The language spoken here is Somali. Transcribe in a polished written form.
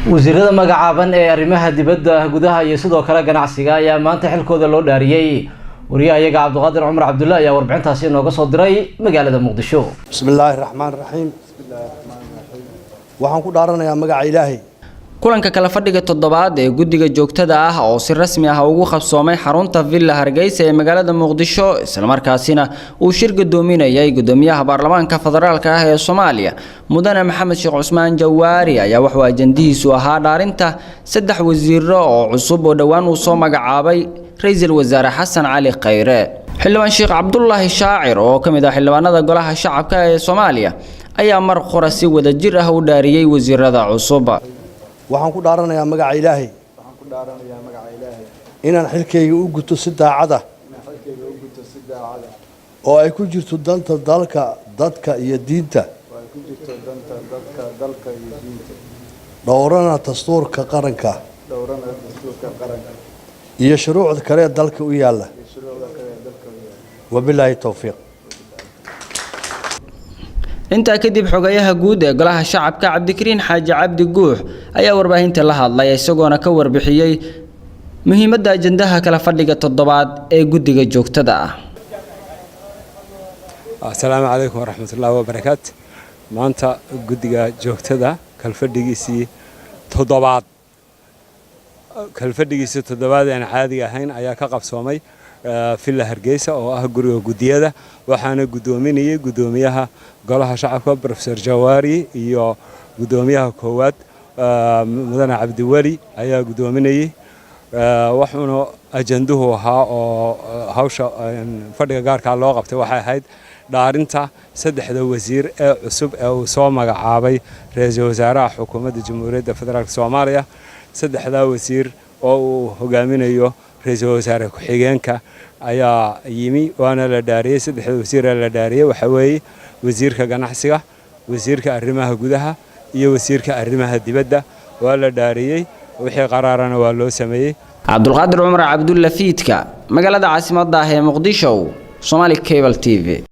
wasiirada magacaaban ee arrimaha dibadda gudaha iyo sidoo kale ganacsiga ayaa maanta xilkooda loo dhaariyay wariyahayaga Cabdiqaadir Cumar Cabdulla ayaa warbixintaasi nooga soo diray magaalada Muqdisho. Bismillahir Rahmaanir Rahiim. Waxaan ku dhaaranayaa magaca Ilaahay. kulanka kala fadhiga toddobaad ee guddiga joogtada ah oo si rasmi ah ugu qabsoomay xarunta Villa Hargeysa ee magaalada Muqdisho isla markaasina uu shir gudoominayay gudoomiyaha baarlamaanka federaalka ah ee Soomaaliya mudane Maxamed Sheekh Cusmaan Jawaari ayaa wax waajandihiisu ahaa dhaarinta saddex wasiiro oo cusub oo dhawaan uu soo magacaabay ra'iisul wasaare Xasan Cali Khayre. xildhibaan Sheekh Cabdullaahi Shaacir oo kamid ah xildhibaanada golaha shacabka ee Soomaaliya ayaa mar qora si wadajir ah u dhaariyay wasiirada cusub. waxaan ku dhaaranayaa magaca Ilaahay inaan xilkayga u guto si daacad ah oo ay ku jirto danta dalka dadka iyo diinta dhowrana dastuurka qaranka iyo shuruucda kale ee dalka u yaala wabillahi tawfiiq. inta kadib xogayaha guud ee golaha shacabka Cabdikariin Xaaji Cabdi Guux ayaa warbaahinta la hadlay isagoona ka warbixiyay muhiimadda ajandaha kala fadhiga toddobaad ee guddiga joogtada ah. Assalaamu calaykum waraxmatullaahi wabarakaatu. maanta guddiga joogtada kala fadhigiisii toddobaad aan caadiga ahayn ayaa ka qabsoomay Villa Hargeysa oo ah guriga gudiyada waxaana gudoominayay gudoomiyaha golaha shacabka Professor Jawaari iyo gudoomiyaha koowaad mudane Cabdi Wali ayaa gudoominayay waxaana ajanduhu ahaa oo hawsha fadhiga gaarka loo qabtay waxay ahayd dhaarinta saddexda wasiir ee cusub ee uu soo magacaabay ra'iisul wasaaraha xukuumadda Jamhuuriyadda Federaalka Soomaaliya. saddexda wasiir oo uu hogaaminayo ra'iisul wasaare ku-xigeenka ayaa yimi waana la dhaariyay. saddexda wasiir la dhaariyay waxa weeye wasiirka ganacsiga, wasiirka arrimaha gudaha iyo wasiirka arrimaha dibadda waa la dhaariyay wixii qaraarana waa loo sameeyay. Cabdiqaadir Cumar Cabdulla Fiidka magaalada caasimadda ah ee Muqdisho, Somali Cable TV.